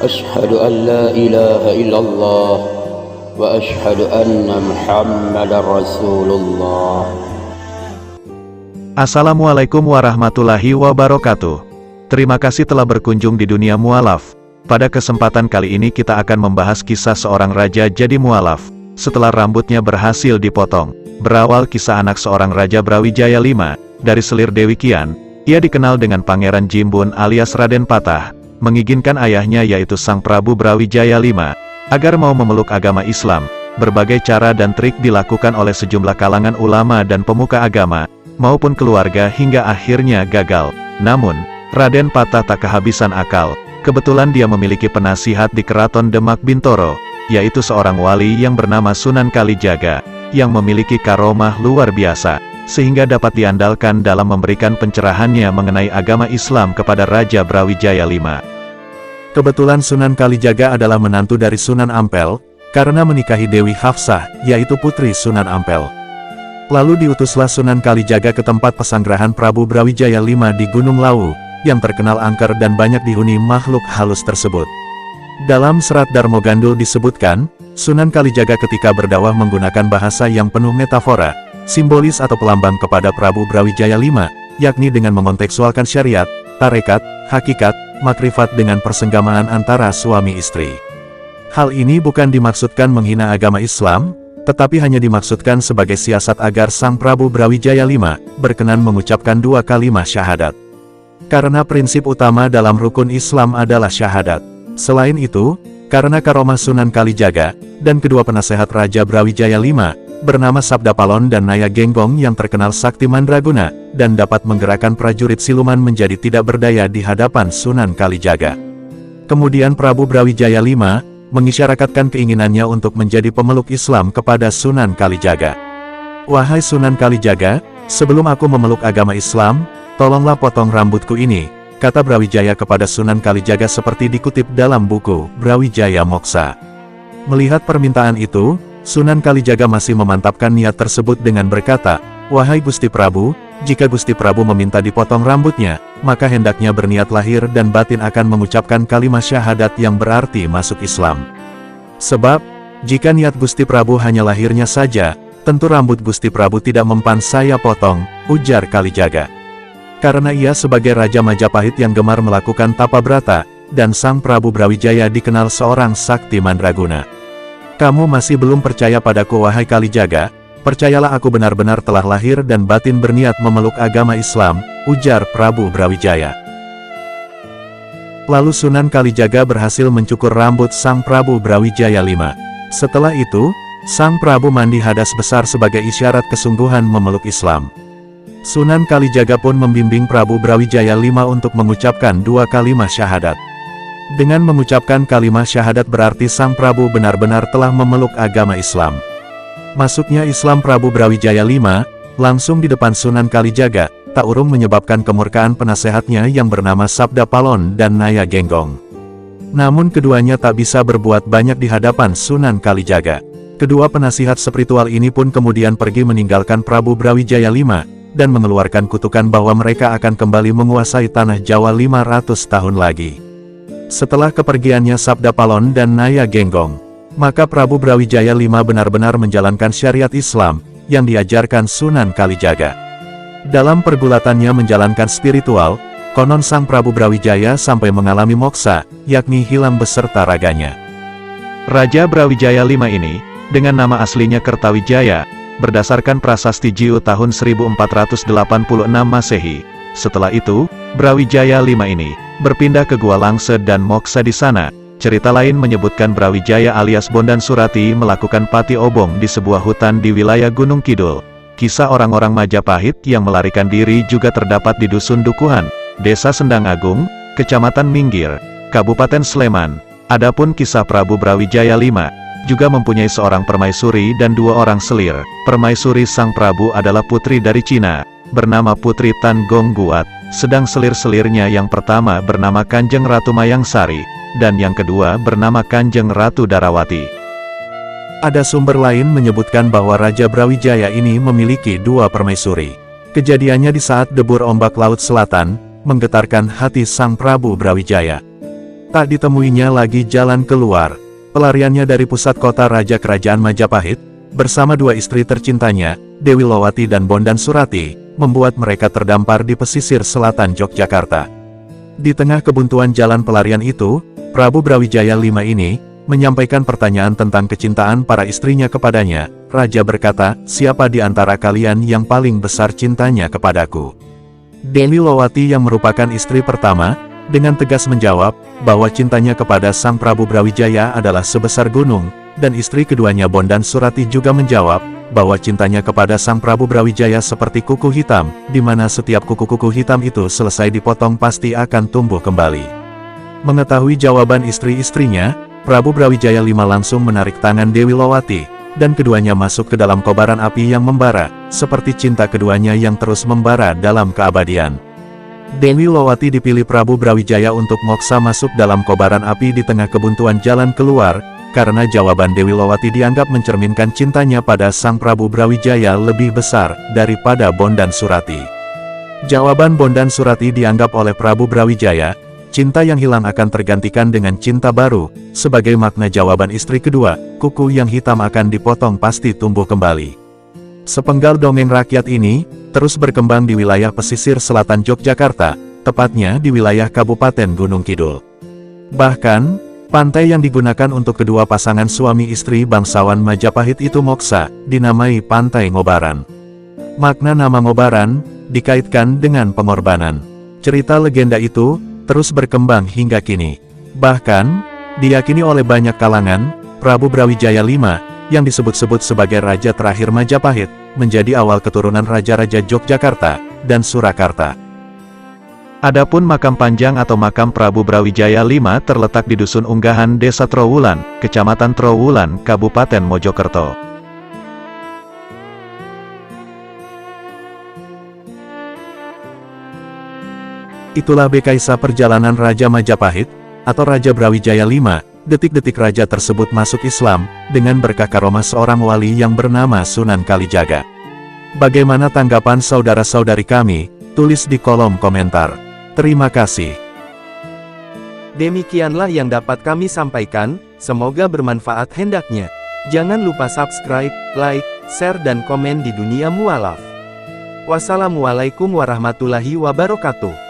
أشهد أن لا إله إلا الله وأشهد أن محمدا رسول الله. Assalamualaikum warahmatullahi wabarakatuh. Terima kasih telah berkunjung di dunia mualaf. Pada kesempatan kali ini kita akan membahas kisah seorang raja jadi mualaf setelah rambutnya berhasil dipotong. Berawal kisah anak seorang Raja Brawijaya V dari selir Dewi Kian. Ia dikenal dengan Pangeran Jimbun alias Raden Patah, mengizinkan ayahnya yaitu Sang Prabu Brawijaya V agar mau memeluk agama Islam. Berbagai cara dan trik dilakukan oleh sejumlah kalangan ulama dan pemuka agama maupun keluarga hingga akhirnya gagal. Namun, Raden Patah tak kehabisan akal. Kebetulan dia memiliki penasihat di Keraton Demak Bintoro, yaitu seorang wali yang bernama Sunan Kalijaga, yang memiliki karomah luar biasa, sehingga dapat diandalkan dalam memberikan pencerahannya mengenai agama Islam kepada Raja Brawijaya V. Kebetulan Sunan Kalijaga adalah menantu dari Sunan Ampel, karena menikahi Dewi Hafsah, yaitu putri Sunan Ampel. Lalu diutuslah Sunan Kalijaga ke tempat pesanggrahan Prabu Brawijaya V di Gunung Lawu, yang terkenal angker dan banyak dihuni makhluk halus tersebut. Dalam serat Darmo Gandul disebutkan, Sunan Kalijaga ketika berdakwah menggunakan bahasa yang penuh metafora, simbolis atau pelambang kepada Prabu Brawijaya V, yakni dengan mengontekstualkan syariat, tarekat, hakikat, makrifat dengan persenggamaan antara suami istri. Hal ini bukan dimaksudkan menghina agama Islam, tetapi hanya dimaksudkan sebagai siasat agar Sang Prabu Brawijaya V berkenan mengucapkan dua kalimat syahadat. Karena prinsip utama dalam rukun Islam adalah syahadat. Selain itu, karena karomah Sunan Kalijaga dan kedua penasehat Raja Brawijaya V bernama Sabda Palon dan Naya Genggong yang terkenal sakti mandraguna dan dapat menggerakkan prajurit siluman menjadi tidak berdaya di hadapan Sunan Kalijaga. Kemudian Prabu Brawijaya V mengisyaratkan keinginannya untuk menjadi pemeluk Islam kepada Sunan Kalijaga. "Wahai Sunan Kalijaga, sebelum aku memeluk agama Islam, tolonglah potong rambutku ini," kata Brawijaya kepada Sunan Kalijaga seperti dikutip dalam buku Brawijaya Moksa. Melihat permintaan itu, Sunan Kalijaga masih memantapkan niat tersebut dengan berkata, "Wahai Gusti Prabu, jika Gusti Prabu meminta dipotong rambutnya, maka hendaknya berniat lahir dan batin akan mengucapkan kalimat syahadat yang berarti masuk Islam. Sebab, jika niat Gusti Prabu hanya lahirnya saja, tentu rambut Gusti Prabu tidak mempan saya potong," ujar Kalijaga. Karena ia sebagai Raja Majapahit yang gemar melakukan tapa brata, dan Sang Prabu Brawijaya dikenal seorang sakti mandraguna. "Kamu masih belum percaya padaku wahai Kalijaga? Percayalah aku benar-benar telah lahir dan batin berniat memeluk agama Islam," ujar Prabu Brawijaya. Lalu Sunan Kalijaga berhasil mencukur rambut Sang Prabu Brawijaya V. Setelah itu, Sang Prabu mandi hadas besar sebagai isyarat kesungguhan memeluk Islam. Sunan Kalijaga pun membimbing Prabu Brawijaya V untuk mengucapkan dua kalimat syahadat. Dengan mengucapkan kalimat syahadat berarti Sang Prabu benar-benar telah memeluk agama Islam. Masuknya Islam Prabu Brawijaya V langsung di depan Sunan Kalijaga tak urung menyebabkan kemurkaan penasehatnya yang bernama Sabda Palon dan Naya Genggong. Namun keduanya tak bisa berbuat banyak di hadapan Sunan Kalijaga. Kedua penasihat spiritual ini pun kemudian pergi meninggalkan Prabu Brawijaya V dan mengeluarkan kutukan bahwa mereka akan kembali menguasai tanah Jawa 500 tahun lagi. Setelah kepergiannya Sabda Palon dan Naya Genggong, maka Prabu Brawijaya V benar-benar menjalankan syariat Islam yang diajarkan Sunan Kalijaga. Dalam pergulatannya menjalankan spiritual, konon Sang Prabu Brawijaya sampai mengalami moksa, yakni hilang beserta raganya. Raja Brawijaya V ini, dengan nama aslinya Kertawijaya, berdasarkan prasasti Jiu tahun 1486 Masehi. Setelah itu, Brawijaya V ini berpindah ke Gua Langse dan moksa di sana. Cerita lain menyebutkan Brawijaya alias Bondan Surati melakukan pati obong di sebuah hutan di wilayah Gunung Kidul. Kisah orang-orang Majapahit yang melarikan diri juga terdapat di Dusun Dukuhan, Desa Sendang Agung, Kecamatan Minggir, Kabupaten Sleman. Adapun kisah Prabu Brawijaya V juga mempunyai seorang permaisuri dan dua orang selir. Permaisuri Sang Prabu adalah putri dari Cina, bernama Putri Tan Gong Guat, sedang selir-selirnya yang pertama bernama Kanjeng Ratu Mayangsari, dan yang kedua bernama Kanjeng Ratu Darawati. Ada sumber lain menyebutkan bahwa Raja Brawijaya ini memiliki dua permaisuri. Kejadiannya di saat debur ombak Laut Selatan, menggetarkan hati Sang Prabu Brawijaya. Tak ditemuinya lagi jalan keluar. Pelariannya dari pusat kota raja kerajaan Majapahit, bersama dua istri tercintanya, Dewi Lowati dan Bondan Surati, membuat mereka terdampar di pesisir selatan Yogyakarta. Di tengah kebuntuan jalan pelarian itu, Prabu Brawijaya V ini menyampaikan pertanyaan tentang kecintaan para istrinya kepadanya. Raja berkata, "Siapa di antara kalian yang paling besar cintanya kepadaku?" Dewi Lowati yang merupakan istri pertama, dengan tegas menjawab, bahwa cintanya kepada Sang Prabu Brawijaya adalah sebesar gunung, dan istri keduanya Bondan Surati juga menjawab, bahwa cintanya kepada Sang Prabu Brawijaya seperti kuku hitam, di mana setiap kuku-kuku hitam itu selesai dipotong pasti akan tumbuh kembali. Mengetahui jawaban istri-istrinya, Prabu Brawijaya V langsung menarik tangan Dewi Lowati, dan keduanya masuk ke dalam kobaran api yang membara, seperti cinta keduanya yang terus membara dalam keabadian. Dewi Lowati dipilih Prabu Brawijaya untuk moksa masuk dalam kobaran api di tengah kebuntuan jalan keluar, karena jawaban Dewi Lowati dianggap mencerminkan cintanya pada Sang Prabu Brawijaya lebih besar daripada Bondan Surati. Jawaban Bondan Surati dianggap oleh Prabu Brawijaya, cinta yang hilang akan tergantikan dengan cinta baru, sebagai makna jawaban istri kedua, kuku yang hitam akan dipotong pasti tumbuh kembali. Sepenggal dongeng rakyat ini terus berkembang di wilayah pesisir selatan Yogyakarta, tepatnya di wilayah Kabupaten Gunung Kidul. Bahkan, pantai yang digunakan untuk kedua pasangan suami istri bangsawan Majapahit itu moksa, dinamai Pantai Ngobaran. Makna nama Ngobaran dikaitkan dengan pengorbanan. Cerita legenda itu terus berkembang hingga kini. Bahkan, diyakini oleh banyak kalangan, Prabu Brawijaya V yang disebut-sebut sebagai raja terakhir Majapahit, menjadi awal keturunan raja-raja Yogyakarta dan Surakarta. Adapun makam panjang atau makam Prabu Brawijaya V terletak di Dusun Unggahan, Desa Trowulan, Kecamatan Trowulan, Kabupaten Mojokerto. Itulah kisah perjalanan Raja Majapahit, atau Raja Brawijaya V. Detik-detik raja tersebut masuk Islam, dengan berkah karomah seorang wali yang bernama Sunan Kalijaga. Bagaimana tanggapan saudara-saudari kami? Tulis di kolom komentar. Terima kasih. Demikianlah yang dapat kami sampaikan, semoga bermanfaat hendaknya. Jangan lupa subscribe, like, share dan komen di Dunia Mualaf. Wassalamualaikum warahmatullahi wabarakatuh.